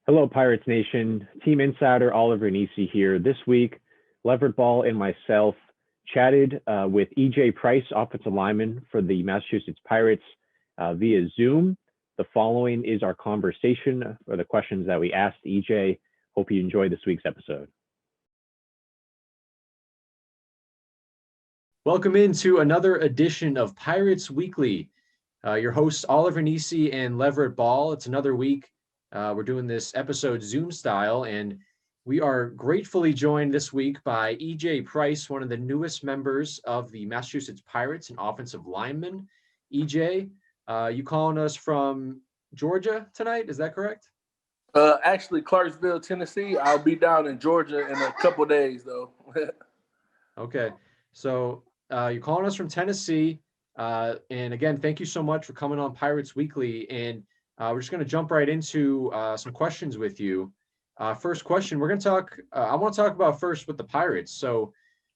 Hello, Pirates Nation. Team Insider Oliver Nissi here. This week, Leverett Ball and myself chatted with EJ Price, offensive lineman for the Massachusetts Pirates, via Zoom. The following is our conversation or the questions that we asked EJ. Hope you enjoyed this week's episode. Welcome into another edition of Pirates Weekly. Your hosts, Oliver Nissi and Leverett Ball. It's another week. We're doing this episode Zoom style, and we are gratefully joined this week by EJ Price, one of the newest members of the Massachusetts Pirates, an offensive lineman. EJ, you calling us from Georgia tonight? Is that correct? Actually, Clarksville, Tennessee. I'll be down in Georgia in a couple days, though. Okay, so you're calling us from Tennessee, and again, thank you so much for coming on Pirates Weekly. And we're just going to jump right into some questions with you. First question, we're going to talk. I want to talk about first with the Pirates. So,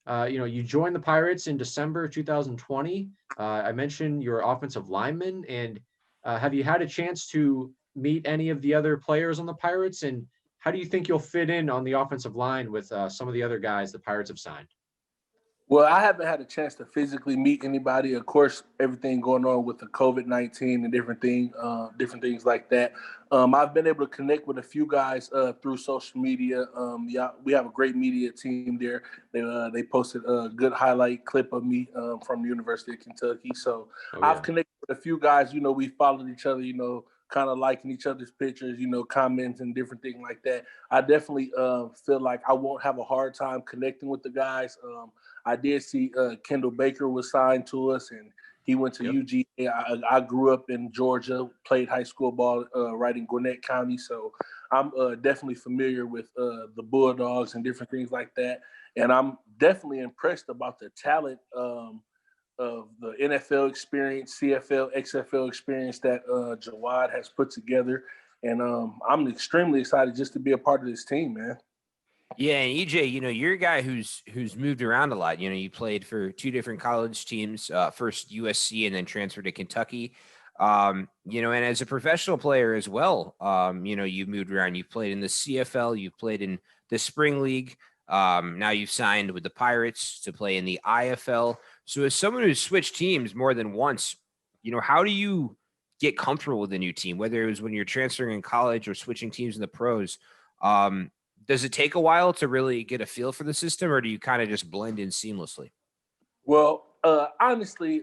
you joined the Pirates in December 2020. I mentioned you're offensive lineman, and have you had a chance to meet any of the other players on the Pirates? And how do you think you'll fit in on the offensive line with some of the other guys the Pirates have signed? Well, I haven't had a chance to physically meet anybody. Of course, everything going on with the COVID-19 and different things like that. I've been able to connect with a few guys through social media. We have a great media team there. They posted a good highlight clip of me from the University of Kentucky. So I've connected with a few guys. We followed each other, kind of liking each other's pictures, comments and different things like that. I definitely feel like I won't have a hard time connecting with the guys. I did see Kendall Baker was signed to us, and he went to UGA. I grew up in Georgia, played high school ball right in Gwinnett County, so I'm definitely familiar with the Bulldogs and different things like that. And I'm definitely impressed about the talent of the NFL experience, CFL, XFL experience that Jawad has put together. And I'm extremely excited just to be a part of this team, man. Yeah, and EJ, you're a guy who's moved around a lot. You played for two different college teams, first USC and then transferred to Kentucky. And as a professional player as well, you've moved around. You've played in the CFL, you've played in the Spring League. Now you've signed with the Pirates to play in the IFL. So as someone who's switched teams more than once, how do you get comfortable with a new team, whether it was when you're transferring in college or switching teams in the pros? Does it take a while to really get a feel for the system, or do you kind of just blend in seamlessly? Well, honestly,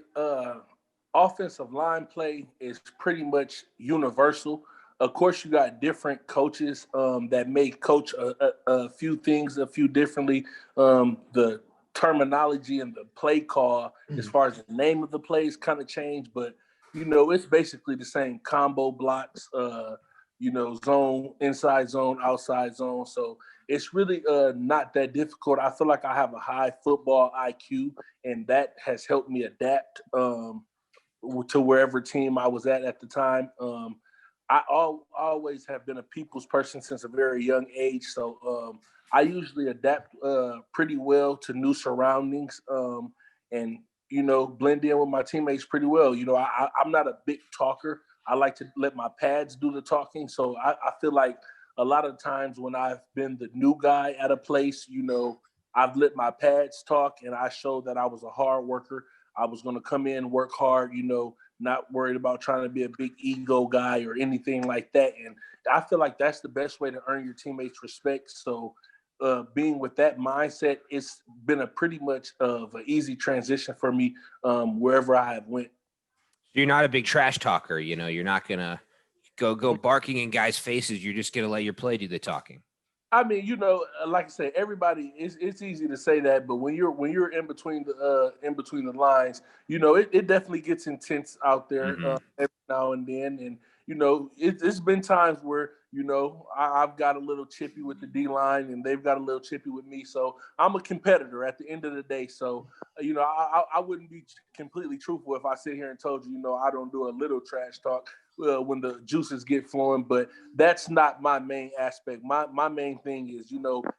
offensive line play is pretty much universal. Of course, you got different coaches that may coach a few things a few differently. The terminology and the play call, as far as the name of the plays, kind of change, but it's basically the same combo blocks. Zone, inside zone, outside zone. So it's really not that difficult. I feel like I have a high football IQ, and that has helped me adapt to wherever team I was at the time. I always have been a people's person since a very young age. So I usually adapt pretty well to new surroundings and, blend in with my teammates pretty well. I'm not a big talker. I like to let my pads do the talking. So I feel like a lot of times when I've been the new guy at a place, I've let my pads talk, and I showed that I was a hard worker. I was going to come in, work hard, not worried about trying to be a big ego guy or anything like that. And I feel like that's the best way to earn your teammates' respect. So being with that mindset, it's been a pretty much of an easy transition for me wherever I have went. You're not a big trash talker, you're not going to go barking in guys' faces. You're just going to let your play do the talking. I mean, like I say, everybody, it's easy to say that, but when you're in between the lines, it definitely gets intense out there every now and then. And, it's been times where, I've got a little chippy with the D-line and they've got a little chippy with me. So I'm a competitor at the end of the day. So, I wouldn't be completely truthful if I sit here and told you, I don't do a little trash talk when the juices get flowing, but that's not my main aspect. My main thing is,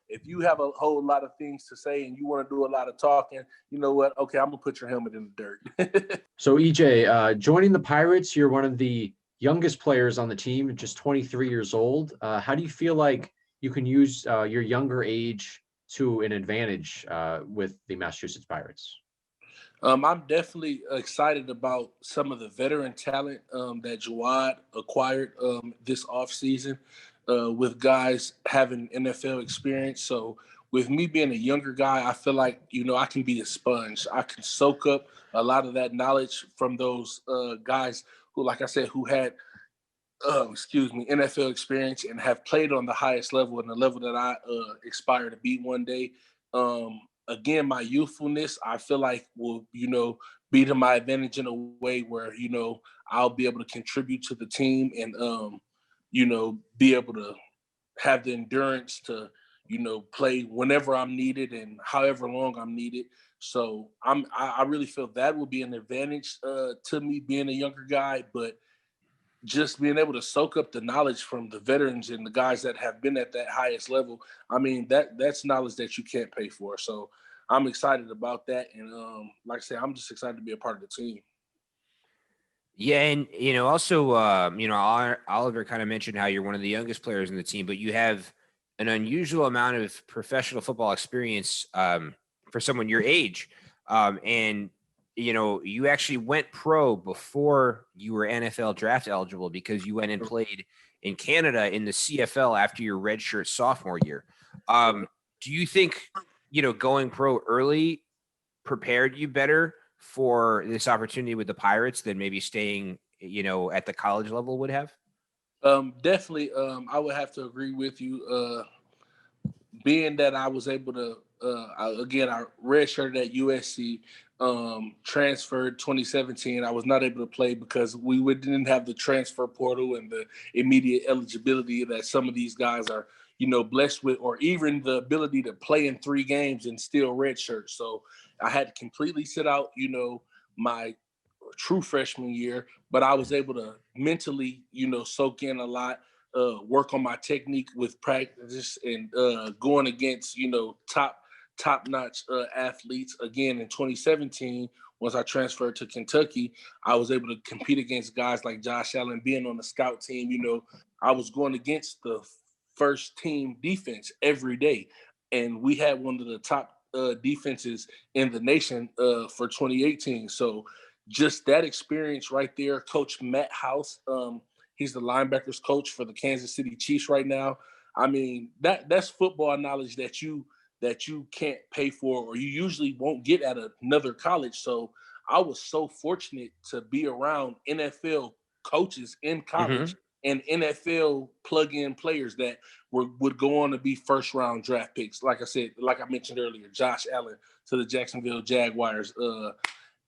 if you have a whole lot of things to say and you want to do a lot of talking, you know what? Okay, I'm going to put your helmet in the dirt. So EJ, joining the Pirates, you're one of the youngest players on the team, just 23 years old. How do you feel like you can use your younger age to an advantage with the Massachusetts Pirates? I'm definitely excited about some of the veteran talent that Jawad acquired this offseason with guys having NFL experience. So, with me being a younger guy, I feel like, I can be a sponge. I can soak up a lot of that knowledge from those guys who, like I said, who had, NFL experience and have played on the highest level and the level that I aspire to be one day. Again, my youthfulness, I feel like will, be to my advantage in a way where, I'll be able to contribute to the team and, be able to have the endurance to, play whenever I'm needed and however long I'm needed. So I really feel that will be an advantage to me being a younger guy, but just being able to soak up the knowledge from the veterans and the guys that have been at that highest level. I mean, that's knowledge that you can't pay for. So I'm excited about that. And like I said, I'm just excited to be a part of the team. Yeah, and also, Oliver kind of mentioned how you're one of the youngest players in the team, but you have an unusual amount of professional football experience for someone your age, and you actually went pro before you were NFL draft eligible because you went and played in Canada in the CFL after your redshirt sophomore year. Do you think going pro early prepared you better for this opportunity with the Pirates than maybe staying, at the college level would have? Definitely, I would have to agree with you. Being that I was able to, I redshirted at USC, transferred 2017. I was not able to play because didn't have the transfer portal and the immediate eligibility that some of these guys are, blessed with, or even the ability to play in 3 games and still redshirt. So I had to completely sit out, my true freshman year, but I was able to mentally, soak in a lot, work on my technique with practice and going against, top notch athletes. Again, in 2017, once I transferred to Kentucky, I was able to compete against guys like Josh Allen. Being on the scout team, I was going against the first team defense every day, and we had one of the top defenses in the nation for 2018. So just that experience right there. Coach Matt House, he's the linebackers coach for the Kansas City Chiefs right now. I mean, that's football knowledge that you can't pay for, or you usually won't get at another college. So I was so fortunate to be around NFL coaches in college and NFL plug-in players that would go on to be first-round draft picks. Like I said, like I mentioned earlier, Josh Allen to the Jacksonville Jaguars,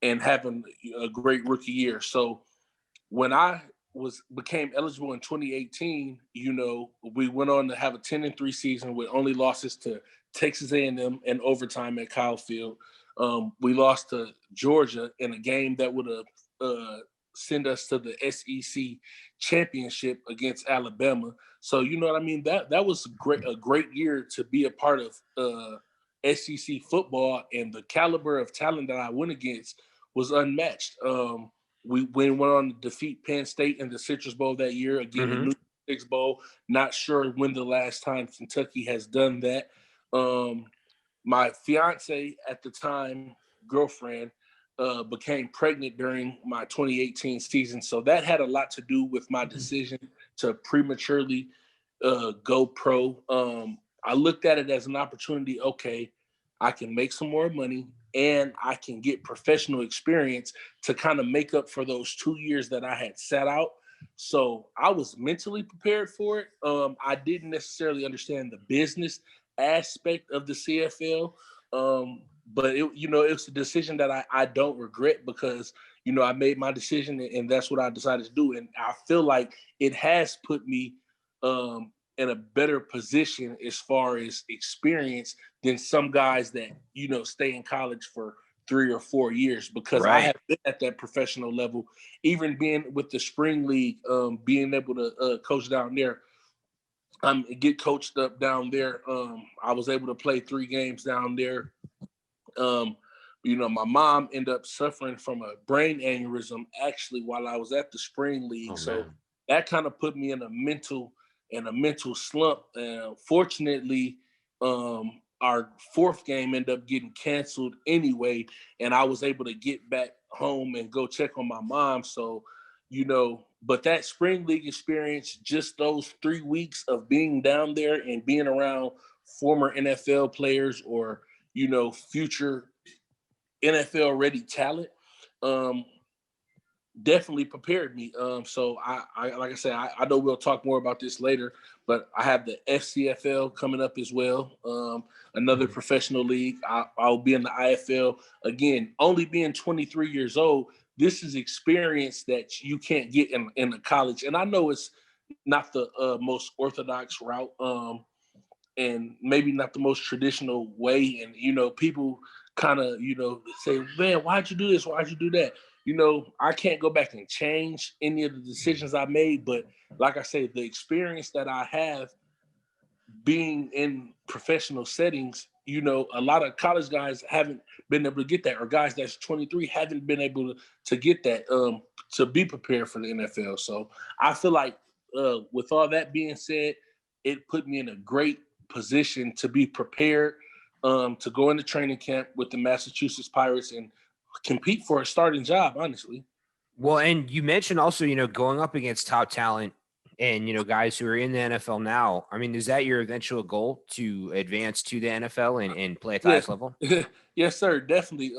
and having a great rookie year. So when I became eligible in 2018, we went on to have a 10-3 season with only losses to Texas A&M in overtime at Kyle Field. We lost to Georgia in a game that would have sent us to the SEC championship against Alabama. So you know what I mean. That was a great year to be a part of SEC football, and the caliber of talent that I went against was unmatched. We went on to defeat Penn State in the Citrus Bowl that year. Again, the New Year's Bowl. Not sure when the last time Kentucky has done that. My fiance at the time, girlfriend, became pregnant during my 2018 season. So that had a lot to do with my decision to prematurely go pro. I looked at it as an opportunity. Okay, I can make some more money and I can get professional experience to kind of make up for those 2 years that I had sat out. So I was mentally prepared for it. I didn't necessarily understand the business aspect of the CFL. But it was a decision that I don't regret because, I made my decision and that's what I decided to do. And I feel like it has put me in a better position as far as experience than some guys that, stay in college for 3 or 4 years, because I have been at that professional level, even being with the spring league, being able to coach down there, get coached up down there. I was able to play 3 games down there. My mom ended up suffering from a brain aneurysm actually while I was at the spring league. So that kind of put me in a mental slump. Fortunately, our fourth game ended up getting canceled anyway, and I was able to get back home and go check on my mom. So, but that spring league experience, just those 3 weeks of being down there and being around former NFL players or, future NFL ready talent, definitely prepared me. So I like I said, I know we'll talk more about this later, but I have the FCFL coming up as well. Another professional league. I'll be in the IFL again. Only being 23 years old, this is experience that you can't get in a college. And I know it's not the most orthodox route, and maybe not the most traditional way. And people kind of say, man, why'd you do this? Why'd you do that? I can't go back and change any of the decisions I made, but like I say, the experience that I have being in professional settings, a lot of college guys haven't been able to get that, or guys that's 23 haven't been able to get that, to be prepared for the NFL. So I feel like with all that being said, it put me in a great position to be prepared to go into training camp with the Massachusetts Pirates and compete for a starting job, honestly. Well, and you mentioned also, going up against top talent and, guys who are in the NFL now. I mean, is that your eventual goal, to advance to the NFL and play at the highest level? Yes, sir. Definitely.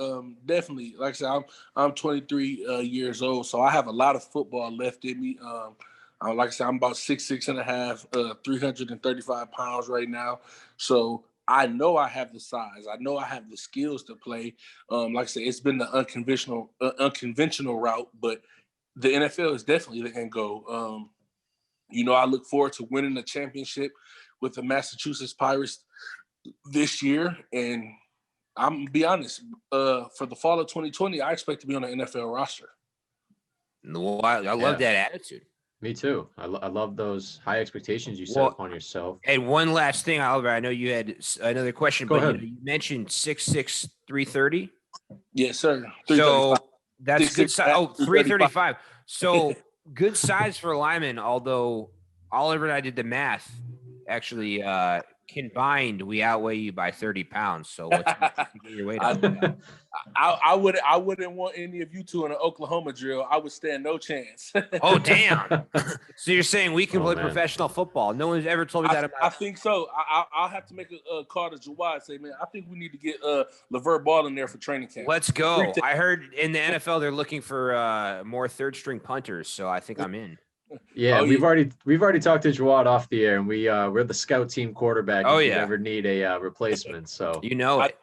Definitely. Like I said, I'm 23 years old, so I have a lot of football left in me. Like I said, I'm about 6'6.5", 335 pounds right now. So I know I have the size. I know I have the skills to play. Like I said, it's been the unconventional route, but the NFL is definitely the end goal. I look forward to winning the championship with the Massachusetts Pirates this year. And I'm going to be honest, for the fall of 2020, I expect to be on the NFL roster. Well, I love that attitude. Me too. I love those high expectations you set upon yourself. And one last thing, Oliver, I know you had another question, Go but ahead. you mentioned 6'6", 330. Yes, sir. So that's good size. 335. So good size for a lineman, although Oliver and I did the math. Actually, combined, we outweigh you by 30 pounds. So what's your weight up? I wouldn't want any of you two in an Oklahoma drill. I would stand no chance. Oh, damn. So you're saying we can play professional football? No one's ever told me that. I think so. I'll have to make a call to Jawad and say, man, I think we need to get Leverett Ball in there for training camp. Let's go. I heard in the NFL they're looking for more third string punters, so I think I'm in. Yeah, we've already talked to Jawad off the air, and we're the scout team quarterback. If you ever need a replacement, so it.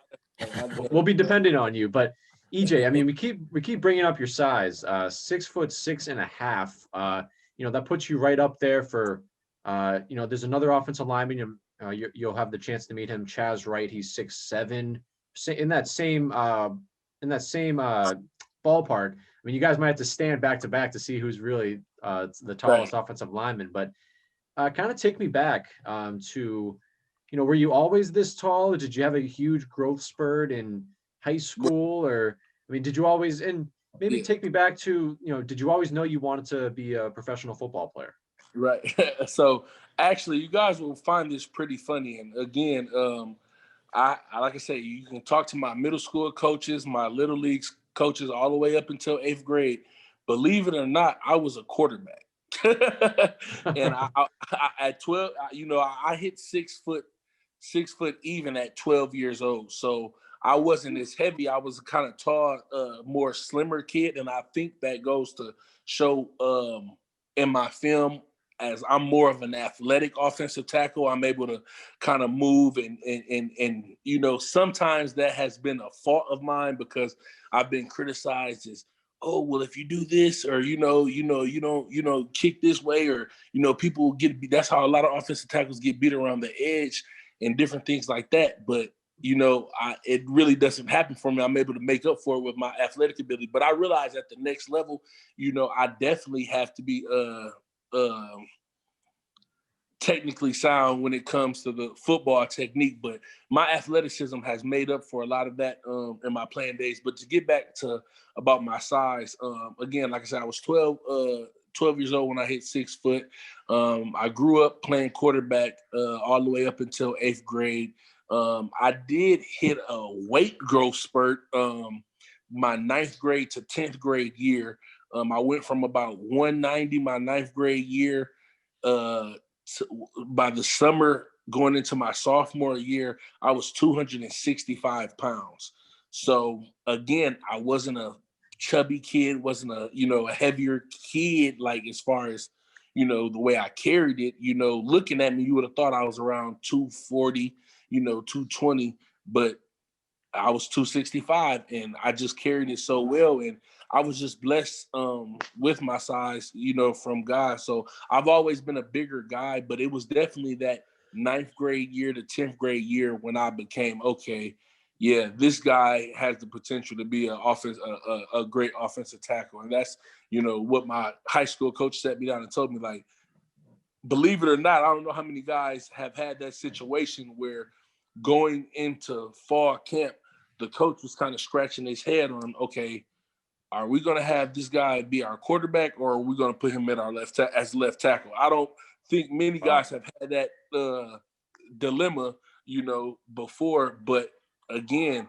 We'll be dependent on you. But EJ, I mean, we keep bringing up your size, 6'6.5". That puts you right up there for, there's another offensive lineman. You'll have the chance to meet him, Chaz Wright. He's 6'7", in that same ballpark. I mean, you guys might have to stand back to back to see who's really the tallest offensive lineman. But kind of take me back to, were you always this tall, or did you have a huge growth spurt in high school? Or, I mean, did you always, and maybe take me back to, did you always know you wanted to be a professional football player? Right. So actually, you guys will find this pretty funny. And again, I like I say, you can talk to my middle school coaches, my little league coaches, all the way up until 8th grade. Believe it or not, I was a quarterback. And I at 12, I hit 6 foot even at 12 years old. So I wasn't as heavy. I was a kind of tall, more slimmer kid. And I think that goes to show in my film, as I'm more of an athletic offensive tackle. I'm able to kind of move and sometimes that has been a fault of mine, because I've been criticized as, oh, well, if you do this, or you don't kick this way, or people that's how a lot of offensive tackles get beat around the edge and different things like that. But it really doesn't happen for me. I'm able to make up for it with my athletic ability. But I realize at the next level, I definitely have to be technically sound when it comes to the football technique. But my athleticism has made up for a lot of that in my playing days. But to get back to about my size, again, like I said, I was 12 12 years old when I hit 6 foot. I grew up playing quarterback all the way up until 8th grade. I did hit a weight growth spurt my 9th grade to 10th grade year. I went from about 190 my 9th grade year by the summer going into my sophomore year, I was 265 pounds. So again, I wasn't a chubby kid, wasn't a heavier kid, like as far as the way I carried it. Looking at me, you would have thought I was around 240, 220, but I was 265 and I just carried it so well. And I was just blessed with my size, from God. So I've always been a bigger guy, but it was definitely that 9th grade year to 10th grade year when I became, okay, yeah, this guy has the potential to be a great offensive tackle. And that's, what my high school coach sat me down and told me, like, believe it or not, I don't know how many guys have had that situation where going into fall camp, the coach was kind of scratching his head on, okay, are we going to have this guy be our quarterback or are we going to put him at our as left tackle? I don't think many guys have had that dilemma, before. But again,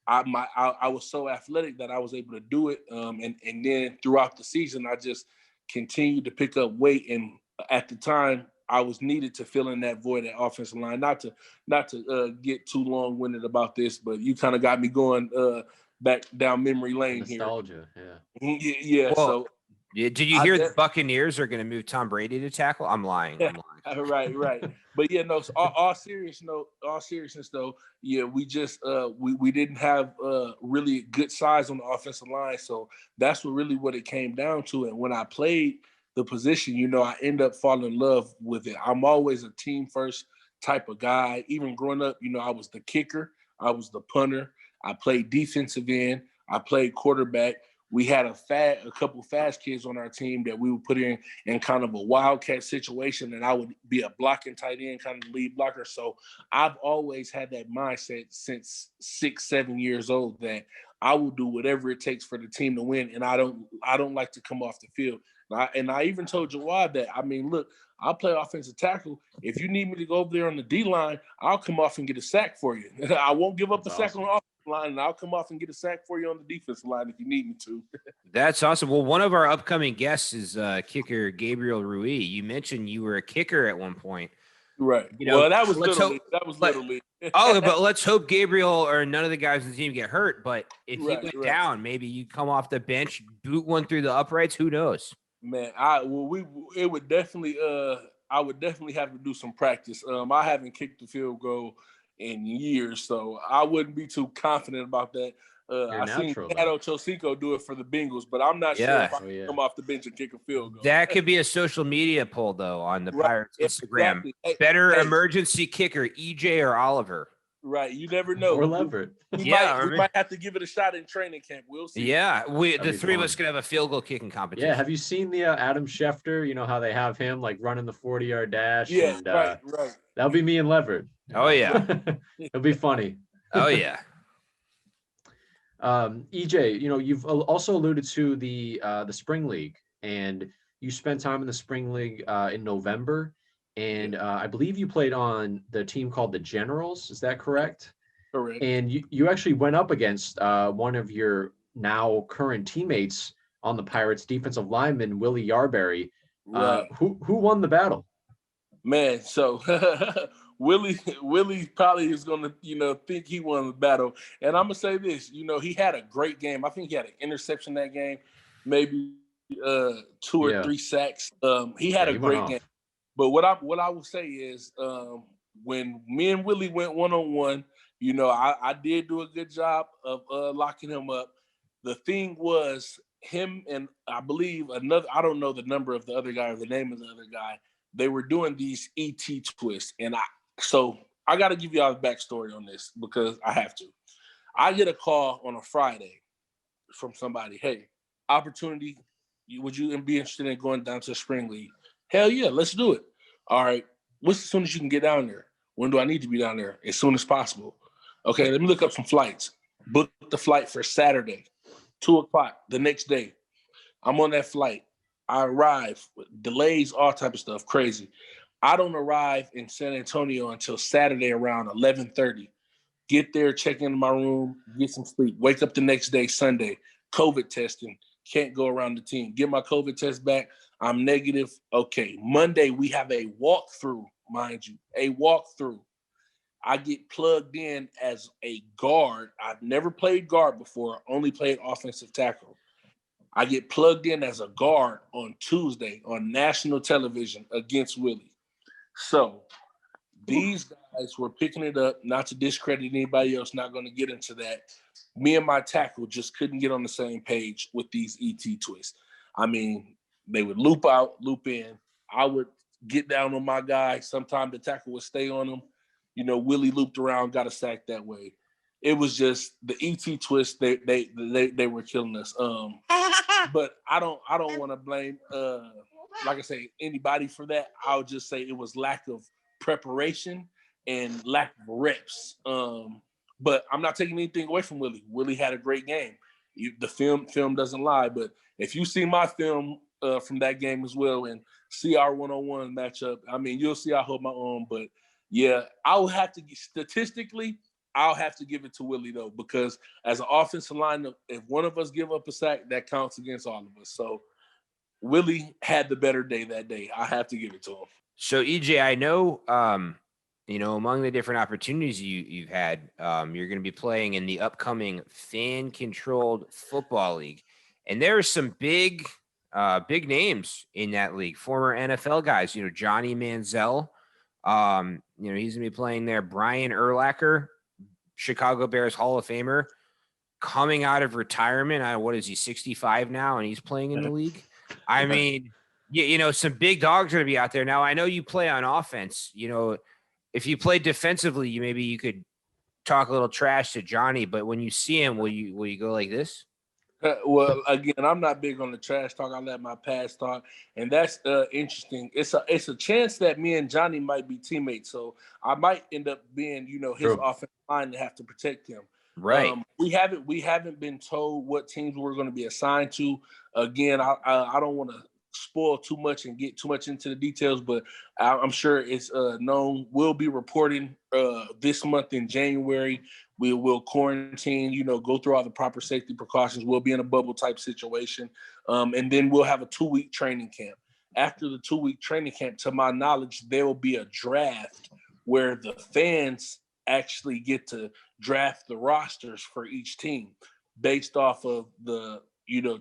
I was so athletic that I was able to do it. And then throughout the season, I just continued to pick up weight. And at the time, I was needed to fill in that void at offensive line. Not to get too long-winded about this, but you kind of got me going back down memory lane. Nostalgia, here. Yeah. Well, So did you hear the Buccaneers are going to move Tom Brady to tackle? I'm lying. Right. But yeah, no. So all seriousness though, yeah, we just we didn't have really good size on the offensive line, so that's what it came down to. And when I played the position, I end up falling in love with it. I'm always a team first type of guy. Even growing up, I was the kicker, I was the punter, I played defensive end, I played quarterback. We had a couple fast kids on our team that we would put in kind of a wildcat situation, and I would be a blocking tight end, kind of lead blocker. So I've always had that mindset since 6-7 years old that I will do whatever it takes for the team to win, and I don't like to come off the field. And I even told Jawad that, I mean, look, I'll play offensive tackle. If you need me to go over there on the D line, I'll come off and get a sack for you. I won't give up a sack on the offensive line, and I'll come off and get a sack for you on the defensive line if you need me to. That's awesome. Well, one of our upcoming guests is kicker Gabriel Rui. You mentioned you were a kicker at one point. Right. Well, that was Little League. But let's hope Gabriel or none of the guys on the team get hurt. But if he went down, maybe you come off the bench, boot one through the uprights. Who knows? Man, I would definitely have to do some practice. I haven't kicked the field goal in years, so I wouldn't be too confident about that. I seen Pato Chosico do it for the Bengals, but I'm not sure if I can come off the bench and kick a field goal. That could be a social media poll, though, on the Pirates Instagram. Exactly. Better emergency kicker, EJ or Oliver? Right, you never know. Or Leverett. We might have to give it a shot in training camp. We'll see. Yeah, the three of us could have a field goal kicking competition. Yeah, have you seen the Adam Schefter? You know how they have him like running the 40-yard dash? Yeah, and, right. That'll be me and Leverett. Oh yeah, it'll be funny. Oh yeah. EJ, you've also alluded to the Spring League, and you spent time in the Spring League in November. And I believe you played on the team called the Generals. Is that correct? Correct. And you actually went up against one of your now current teammates on the Pirates, defensive lineman Willie Yarberry. Right. Who won the battle? Man, so Willie probably is gonna, think he won the battle. And I'm gonna say this, he had a great game. I think he had an interception that game, maybe 2 or 3 sacks. He had a great game. But what I will say is, when me and Willie went one-on-one, I did do a good job of locking him up. The thing was, him and I believe I don't know the number of the other guy or the name of the other guy, they were doing these ET twists. And I got to give y'all the backstory on this because I have to. I get a call on a Friday from somebody, hey, opportunity, would you be interested in going down to the Spring League? Hell yeah, let's do it. All right. What's as soon as you can get down there? When do I need to be down there? As soon as possible. Okay, let me look up some flights. Book the flight for Saturday, 2:00 the next day. I'm on that flight. I arrive, delays, all type of stuff, crazy. I don't arrive in San Antonio until Saturday around 11:30. Get there, check into my room, get some sleep. Wake up the next day, Sunday, COVID testing. Can't go around the team. Get my COVID test back. I'm negative. Okay. Monday, we have a walkthrough, mind you, a walkthrough. I get plugged in as a guard. I've never played guard before, only played offensive tackle. I get plugged in as a guard on Tuesday on national television against Willie. So these guys were picking it up, not to discredit anybody else, not going to get into that. Me and my tackle just couldn't get on the same page with these ET twists. I mean, they would loop out, loop in. I would get down on my guy. Sometimes the tackle would stay on him. You know, Willie looped around, got a sack that way. It was just the ET twist. They were killing us. But I don't want to blame like I say anybody for that. I'll just say it was lack of preparation and lack of reps. But I'm not taking anything away from Willie. Willie had a great game. The film doesn't lie. But if you see my film from that game as well and see our one-on-one matchup, I mean, you'll see I hold my own. But yeah, I'll have to statistically, I'll have to give it to Willie though, because as an offensive line, if one of us give up a sack, that counts against all of us. So Willie had the better day that day. I have to give it to him. So EJ, I know, among the different opportunities you've had, you're going to be playing in the upcoming fan-controlled football league, and there are some big names in that league. Former NFL guys, Johnny Manziel, he's going to be playing there. Brian Urlacher, Chicago Bears Hall of Famer, coming out of retirement. What is he, 65 now, and he's playing in the league? I mean. Yeah, some big dogs are going to be out there. Now, I know you play on offense. If you play defensively, maybe you could talk a little trash to Johnny, but when you see him, will you go like this? Well, again, I'm not big on the trash talk. I let my past talk, and that's interesting. It's a chance that me and Johnny might be teammates, so I might end up being, his offensive line to have to protect him. Right. We haven't been told what teams we're going to be assigned to. Again, I don't want to spoil too much and get too much into the details, but I'm sure it's known. We'll be reporting this month in January. We will quarantine, go through all the proper safety precautions. We'll be in a bubble type situation. And then we'll have a 2-week training camp. After the 2-week training camp, to my knowledge, there will be a draft where the fans actually get to draft the rosters for each team based off of the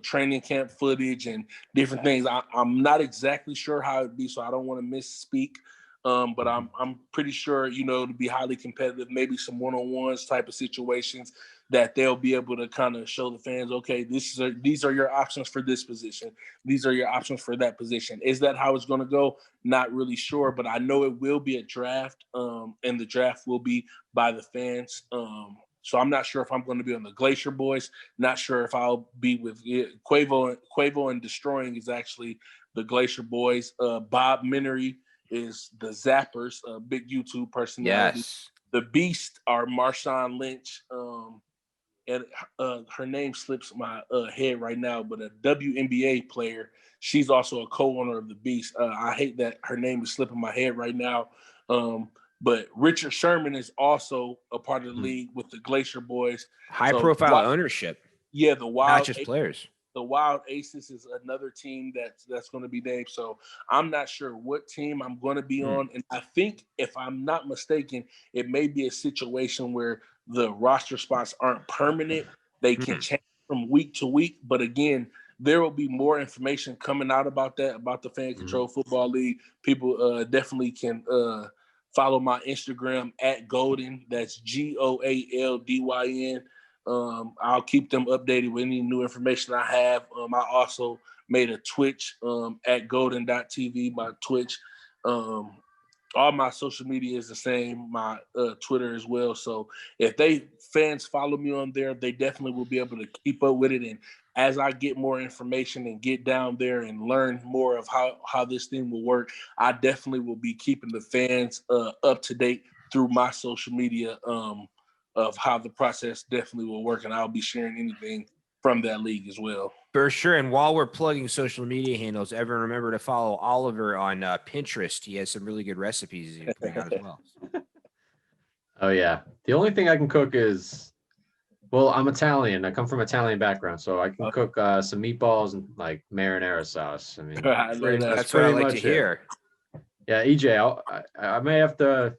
training camp footage and different things. I'm not exactly sure how it'd be, so I don't want to misspeak. But I'm pretty sure, to be highly competitive, maybe some one-on-ones type of situations that they'll be able to kind of show the fans, okay, these are your options for this position. These are your options for that position. Is that how it's going to go? Not really sure, but I know it will be a draft, and the draft will be by the fans. So I'm not sure if I'm going to be on the Glacier Boys. Not sure if I'll be with Quavo and Destroying is actually the Glacier Boys. Bob Minery is the Zappers, big YouTube personality. Yes. The Beast are Marshawn Lynch. And her name slips my head right now, but a WNBA player. She's also a co-owner of the Beast. I hate that her name is slipping my head right now. But Richard Sherman is also a part of the league with the Glacier Boys. High-profile ownership. Yeah, the Wild. Not just players. The Wild Aces is another team that's going to be named. So I'm not sure what team I'm going to be on. And I think, if I'm not mistaken, it may be a situation where the roster spots aren't permanent. They can change from week to week. But again, there will be more information coming out about that, about the Fan Control Football League. People definitely can follow my Instagram at Golden. That's GOALDYN. I'll keep them updated with any new information I have. I also made a Twitch at golden.tv, my Twitch. All my social media is the same, my Twitter as well. So if fans follow me on there, they definitely will be able to keep up with it. And as I get more information and get down there and learn more of how this thing will work, I definitely will be keeping the fans up to date through my social media of how the process definitely will work. And I'll be sharing anything from that league as well. For sure. And while we're plugging social media handles, everyone remember to follow Oliver on Pinterest. He has some really good recipes he's putting out as well. Oh yeah. The only thing I can cook is, well, I'm Italian. I come from Italian background, so I can cook some meatballs and like marinara sauce. I mean, I know that. That's what I like to it. hear. Yeah, EJ, I may have to,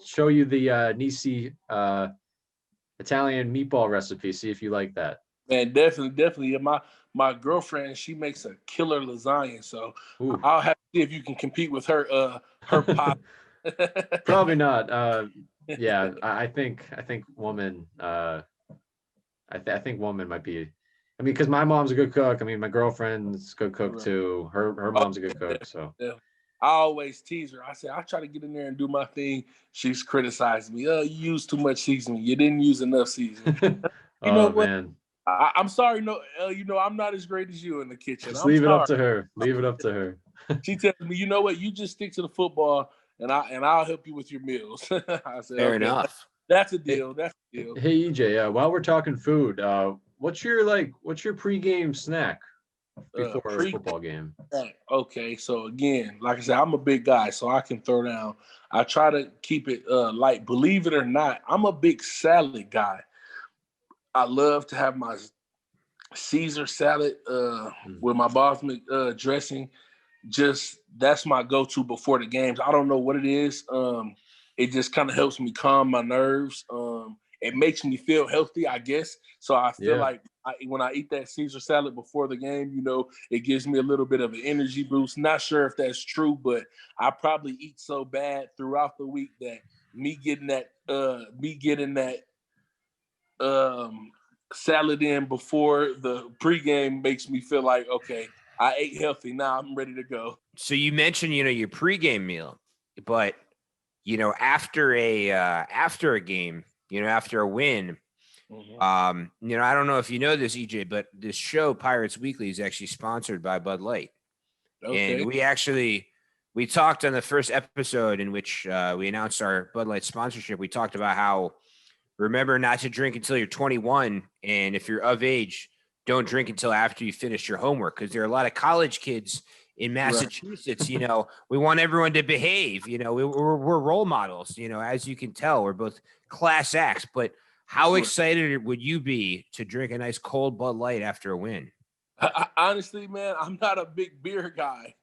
show you the Nissi Italian meatball recipe. See if you like that. Man, definitely. My girlfriend, she makes a killer lasagna, so Ooh. I'll have to see if you can compete with her pot. Probably not. Yeah, I think woman. I think woman might be. I mean, because my mom's a good cook. I mean, my girlfriend's a good cook too. Her mom's a good cook. So I always tease her. I say I try to get in there and do my thing. She's criticized me. Oh, you used too much seasoning. You didn't use enough seasoning. You know what? Man. I'm sorry. No, I'm not as great as you in the kitchen. Just leave it up to her. Leave it up to her. She tells me, you know what? You just stick to the football, and I'll help you with your meals. I said, fair enough. That's a deal. That's a deal. Hey EJ, while we're talking food, what's your pregame snack before a football game? Okay, so again, like I said, I'm a big guy, so I can throw down. I try to keep it light. Believe it or not, I'm a big salad guy. I love to have my Caesar salad with my balsamic dressing. Just that's my go-to before the games. I don't know what it is. It just kind of helps me calm my nerves. It makes me feel healthy, I guess. So I feel like when I eat that Caesar salad before the game, it gives me a little bit of an energy boost. Not sure if that's true, but I probably eat so bad throughout the week that me getting that salad in before the pregame makes me feel like, okay, I ate healthy. Now I'm ready to go. So you mentioned, your pregame meal, but after a game, after a win, I don't know if you know this, EJ, but this show, Pirates Weekly, is actually sponsored by Bud Light. Okay. And we talked on the first episode in which we announced our Bud Light sponsorship. We talked about how remember not to drink until you're 21, and if you're of age, don't drink until after you finish your homework, because there are a lot of college kids in Massachusetts. Right. We want everyone to behave. We're role models. As you can tell, we're both class acts. But how excited would you be to drink a nice cold Bud Light after a win? Honestly, man, I'm not a big beer guy.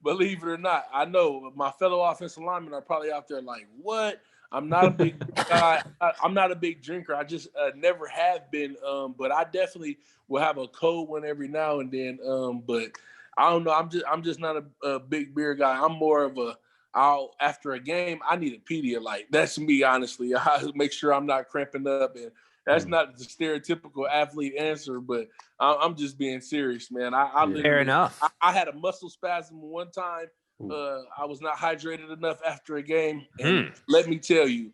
Believe it or not, I know my fellow offensive linemen are probably out there like, what? I'm not a big guy. I'm not a big drinker. I just never have been. But I definitely will have a cold one every now and then. But I don't know. I'm just not a big beer guy. I'm more of after a game, I need a Pedialyte. That's me, honestly. I make sure I'm not cramping up, and that's not the stereotypical athlete answer, but I'm just being serious, man. Fair enough. I had a muscle spasm one time. I was not hydrated enough after a game, and let me tell you,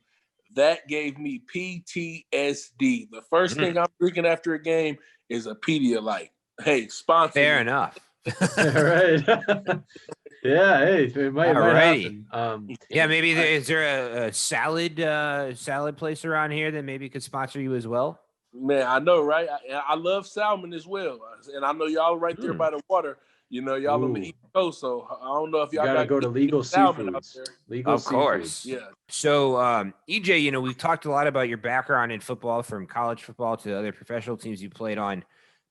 that gave me PTSD. The first thing I'm drinking after a game is a Pedialyte. Hey, sponsor. Fair me. enough. Right. Yeah. Hey, it might happen. Yeah, maybe is there a salad place around here that maybe could sponsor you as well? Man, I know, right? I love salmon as well, and I know y'all right there by the water. Y'all on the East Coast, so I don't know if y'all gotta go to legal seafoods. Of course. Yeah. So, EJ, we've talked a lot about your background in football, from college football to other professional teams you played on.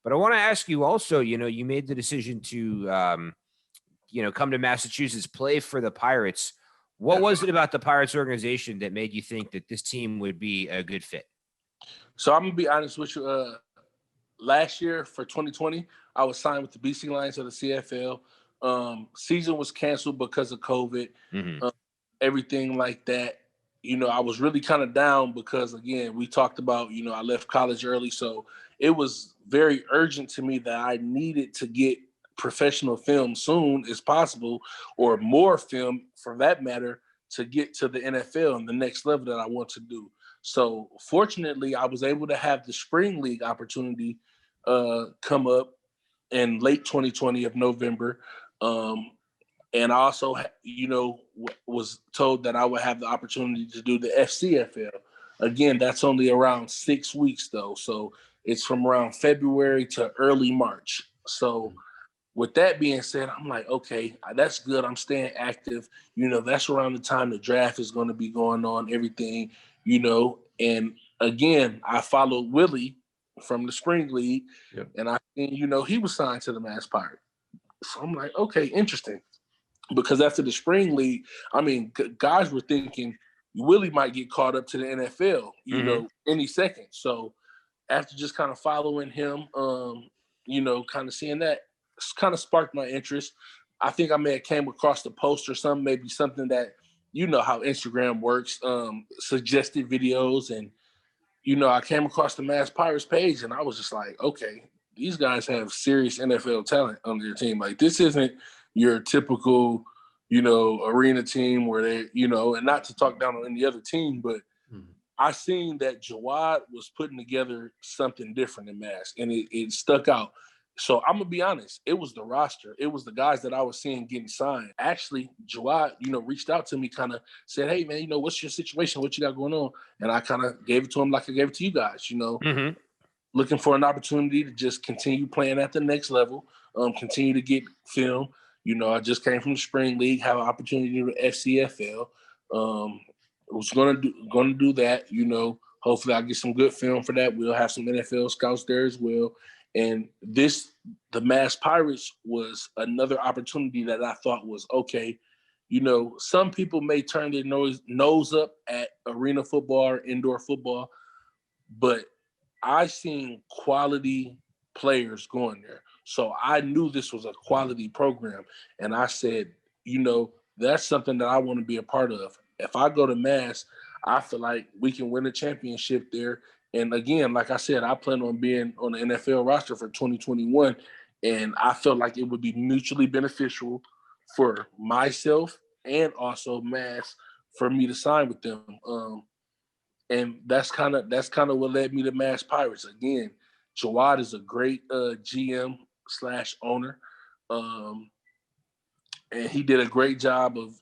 But I want to ask you also, you made the decision to, come to Massachusetts, play for the Pirates. What was it about the Pirates organization that made you think that this team would be a good fit? So I'm going to be honest with you. Last year for 2020, I was signed with the BC Lions of the CFL. Season was canceled because of COVID, everything like that. I was really kind of down because, again, we talked about, I left college early. So it was very urgent to me that I needed to get professional film soon as possible, or more film for that matter, to get to the NFL and the next level that I want to do. So fortunately, I was able to have the spring league opportunity come up in late 2020 of November. And I also, was told that I would have the opportunity to do the FCFL. Again, that's only around 6 weeks though. So It's from around February to early March. So with that being said, I'm like, okay, that's good. I'm staying active. That's around the time the draft is going to be going on, everything, and again, I followed Willie from the spring league, and I think, he was signed to the Mass Pirate. So I'm like, okay, interesting. Because after the spring league, I mean, guys were thinking Willie might get caught up to the NFL, any second. So after just kind of following him, kind of seeing that, kind of sparked my interest. I think I may have came across the post or something, maybe something that, how Instagram works, suggested videos. And, I came across the Mass Pirates page and I was just like, okay, these guys have serious NFL talent on their team. Like, this isn't your typical, arena team where they, and not to talk down on any other team, but I seen that Jawad was putting together something different in Mass, and it stuck out. So I'm gonna be honest, it was the roster. It was the guys that I was seeing getting signed. Actually, Jawad, reached out to me, kind of said, hey man, what's your situation? What you got going on? And I kind of gave it to him like I gave it to you guys, looking for an opportunity to just continue playing at the next level, continue to get film. I just came from the spring league, have an opportunity to FCFL. Was gonna do that. Hopefully I get some good film for that. We'll have some NFL scouts there as well. And the Mass Pirates was another opportunity that I thought was okay. Some people may turn their nose up at arena football or indoor football, but I seen quality players going there. So I knew this was a quality program. And I said, that's something that I want to be a part of. If I go to Mass, I feel like we can win a championship there. And again, like I said, I plan on being on the NFL roster for 2021. And I felt like it would be mutually beneficial for myself and also Mass for me to sign with them. And that's kind of what led me to Mass Pirates. Again, Jawad is a great GM / owner. And he did a great job of,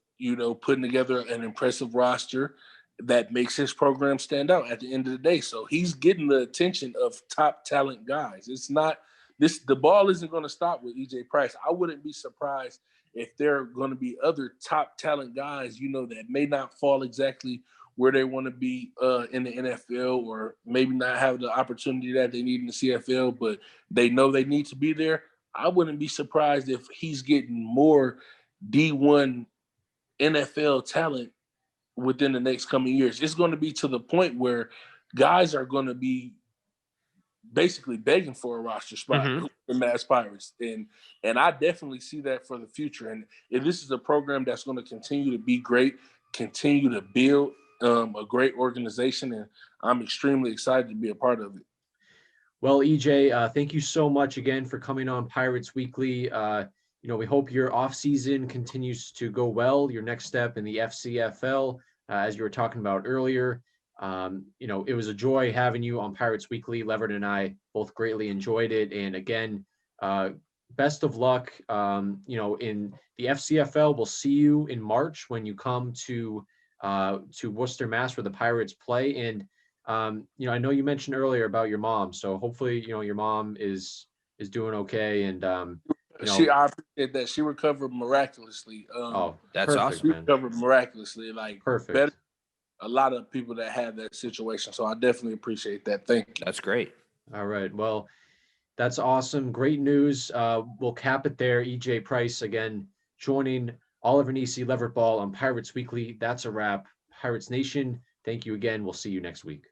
putting together an impressive roster that makes his program stand out at the end of the day. So he's getting the attention of top talent guys. It's not the ball isn't going to stop with EJ Price. I wouldn't be surprised if there are going to be other top talent guys, that may not fall exactly where they want to be in the NFL, or maybe not have the opportunity that they need in the CFL, but they know they need to be there. I wouldn't be surprised if he's getting more D1 NFL talent within the next coming years. It's going to be to the point where guys are going to be basically begging for a roster spot in Mass Pirates. And I definitely see that for the future. And if this is a program that's going to continue to be great, continue to build a great organization, and I'm extremely excited to be a part of it. Well, EJ, thank you so much again for coming on Pirates Weekly. We hope your off season continues to go well. Your next step in the FCFL, as you were talking about earlier. It was a joy having you on Pirates Weekly. Leverett and I both greatly enjoyed it. And again, best of luck. In the FCFL, we'll see you in March when you come to Worcester, Mass, where the Pirates play. And I know you mentioned earlier about your mom, so hopefully, your mom is doing okay. And I appreciate that. She recovered miraculously. That's perfect, awesome. She man. recovered miraculously, like Perfect. better. A lot of people that have that situation, so I definitely appreciate that. Thank you. That's great. All right. Well, that's awesome. Great news. We'll cap it there. EJ Price again joining Oliver Nissi, Leverett Ball on Pirates Weekly. That's a wrap. Pirates Nation, thank you again. We'll see you next week.